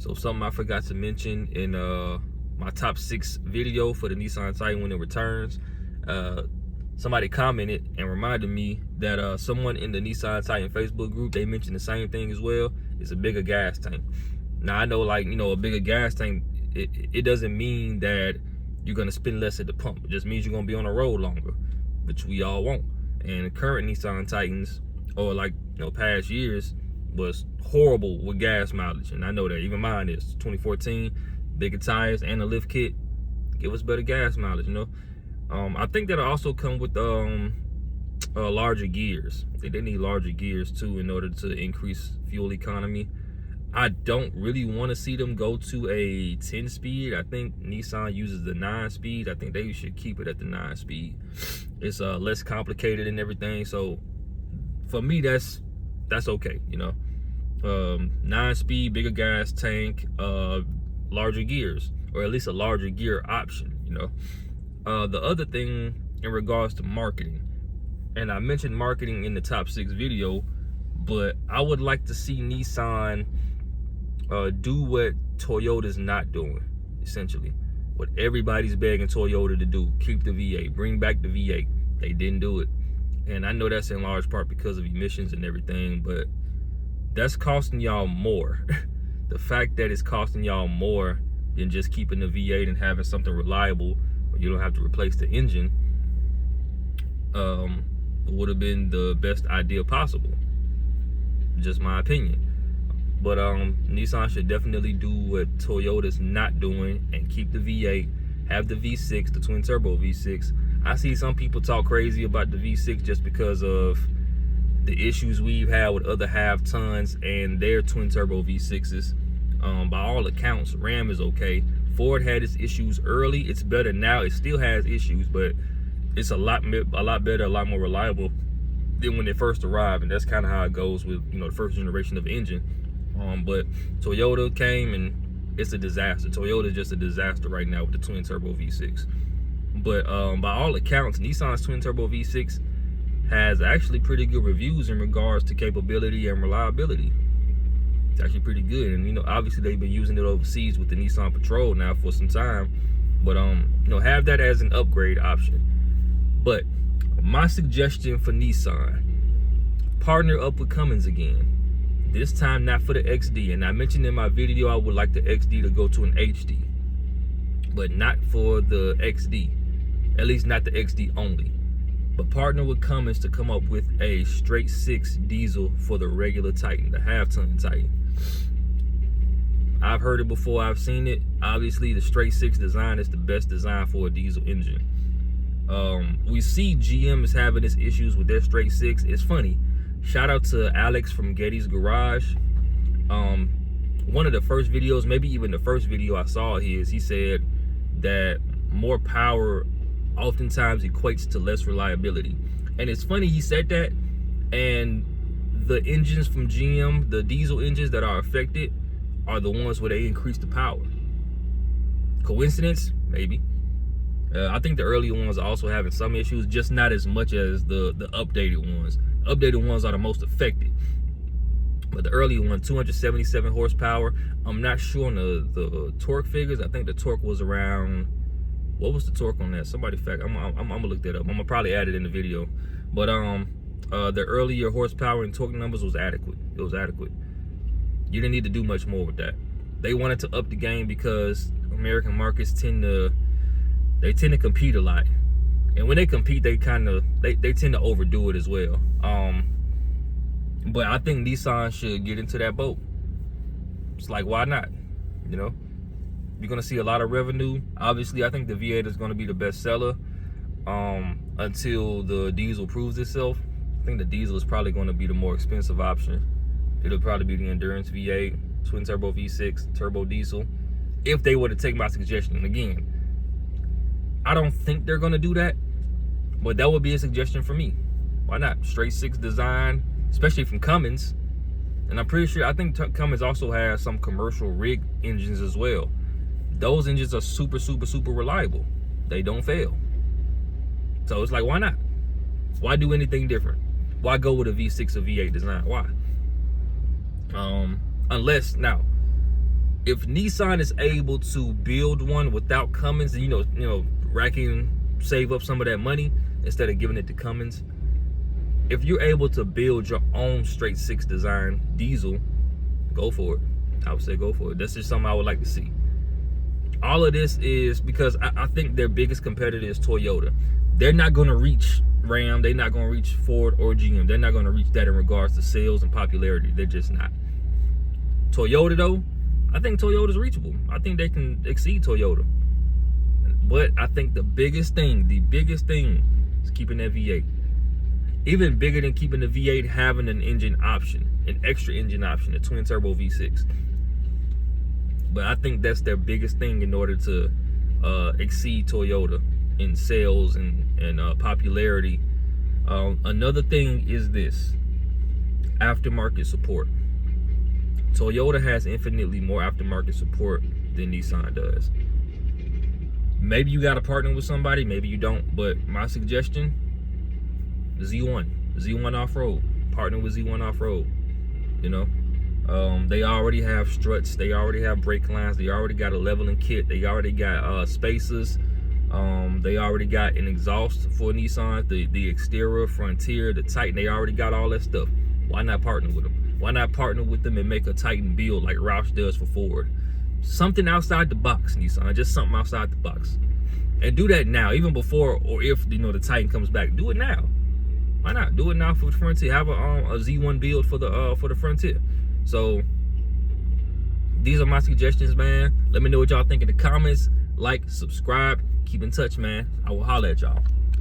So something I forgot to mention in my top 6 video for the Nissan Titan when it returns. Somebody commented and reminded me that someone in the Nissan Titan Facebook group, they mentioned the same thing as well. It's a bigger gas tank. Now I know, like, you know, a bigger gas tank, it doesn't mean that you're gonna spend less at the pump. It just means you're gonna be on the road longer, which we all want. And the current Nissan Titans, or like, you know, past years, was horrible with gas mileage. And I know that, even mine is 2014, bigger tires and a lift kit, give us better gas mileage, you know. I think that'll also come with larger gears. I think they need larger gears too in order to increase fuel economy. I don't really want to see them go to a 10-speed. I think Nissan uses the 9-speed. I think they should keep it at the 9-speed. It's less complicated and everything. So for me, that's okay, you know. 9-speed, bigger gas tank, larger gears, or at least a larger gear option, you know. The other thing in regards to marketing, and I mentioned marketing in the top 6 video, but I would like to see Nissan do what Toyota's not doing, essentially. What everybody's begging Toyota to do, keep the V8, bring back the V8. They didn't do it. And I know that's in large part because of emissions and everything, but that's costing y'all more. The fact that it's costing y'all more than just keeping the V8 and having something reliable where you don't have to replace the engine, would have been the best idea possible. Just my opinion. But Nissan should definitely do what Toyota's not doing and keep the V8, have the V6, the twin turbo V6. I see some people talk crazy about the V6 just because of the issues we've had with other half tons and their twin turbo V6s. By all accounts, Ram is okay. Ford had its issues early. It's better now. It still has issues, but it's a lot better, a lot more reliable than when it first arrived. And that's kind of how it goes with, you know, the first generation of engine. But Toyota came and it's a disaster. Toyota is just a disaster right now with the twin turbo V6. But by all accounts, Nissan's twin turbo V6 has actually pretty good reviews in regards to capability and reliability. It's actually pretty good. And, you know, obviously they've been using it overseas with the Nissan Patrol now for some time. But, you know, have that as an upgrade option. But my suggestion for Nissan, partner up with Cummins again. This time not for the XD. And I mentioned in my video I would like the XD to go to an HD, but not for the XD. At least not the XD only. But partner with Cummins to come up with a straight 6 diesel for the regular Titan, the half-ton Titan. I've heard it before, I've seen it. Obviously, the straight 6 design is the best design for a diesel engine. We see GM is having its issues with their straight 6. It's funny. Shout out to Alex from Getty's Garage. One of the first videos, maybe even the first video I saw his, he said that more power oftentimes equates to less reliability. And it's funny he said that, and the engines from GM, the diesel engines that are affected, are the ones where they increase the power. Coincidence? Maybe. I think the earlier ones are also having some issues, just not as much as the updated ones. Updated ones are the most affected. But the earlier one, 277 horsepower. I'm not sure on the torque figures. I think the torque was around, what was the torque on that? Somebody fact, I'm gonna look that up. I'm gonna probably add it in the video. But the earlier horsepower and torque numbers was adequate. It was adequate. You didn't need to do much more with that. They wanted to up the game because American markets tend to compete a lot. And when they compete, they tend to overdo it as well. But I think Nissan should get into that boat. It's like, why not? You know, you're gonna see a lot of revenue. Obviously, I think the V8 is gonna be the best seller until the diesel proves itself. I think the diesel is probably gonna be the more expensive option. It'll probably be the Endurance V8, twin turbo V6, turbo diesel, if they were to take my suggestion. And again, I don't think they're gonna do that, but that would be a suggestion for me. Why not? Straight 6 design, especially from Cummins. And I'm pretty sure, I think Cummins also has some commercial rig engines as well. Those engines are super, super, super reliable. They don't fail. So it's like, why not? Why do anything different? Why go with a V6 or V8 design? Why? Unless, now, if Nissan is able to build one without Cummins, and save up some of that money instead of giving it to Cummins. If you're able to build your own straight six design diesel, go for it. I would say go for it. That's just something I would like to see. All of this is because I think their biggest competitor is Toyota. They're not going to reach Ram. They're not going to reach Ford or GM. They're not going to reach that in regards to sales and popularity. They're just not. Toyota, though, I think Toyota's reachable. I think they can exceed Toyota. But I think the biggest thing is keeping that V8. Even bigger than keeping the V8, having an engine option, an extra engine option, a twin turbo V6. But I think that's their biggest thing in order to exceed Toyota in sales and popularity. Another thing is this: aftermarket support. Toyota has infinitely more aftermarket support than Nissan does. Maybe you got to partner with somebody, maybe you don't. But my suggestion: Z1 off-road. Partner with Z1 off-road. They already have struts, they already have brake lines, they already got a leveling kit, they already got spacers, they already got an exhaust for Nissan, the exterior, Frontier, the Titan. They already got all that stuff. Why not partner with them? Why not partner with them and make a Titan build like Roush does for Ford? Something outside the box, Nissan. Just something outside the box. And do that now, even before or if the Titan comes back. Do it now. Why not? Do it now for the Frontier. Have a Z1 build for the Frontier. So these are my suggestions, man. Let me know what y'all think in the comments. Like, subscribe, keep in touch, man. I will holler at y'all.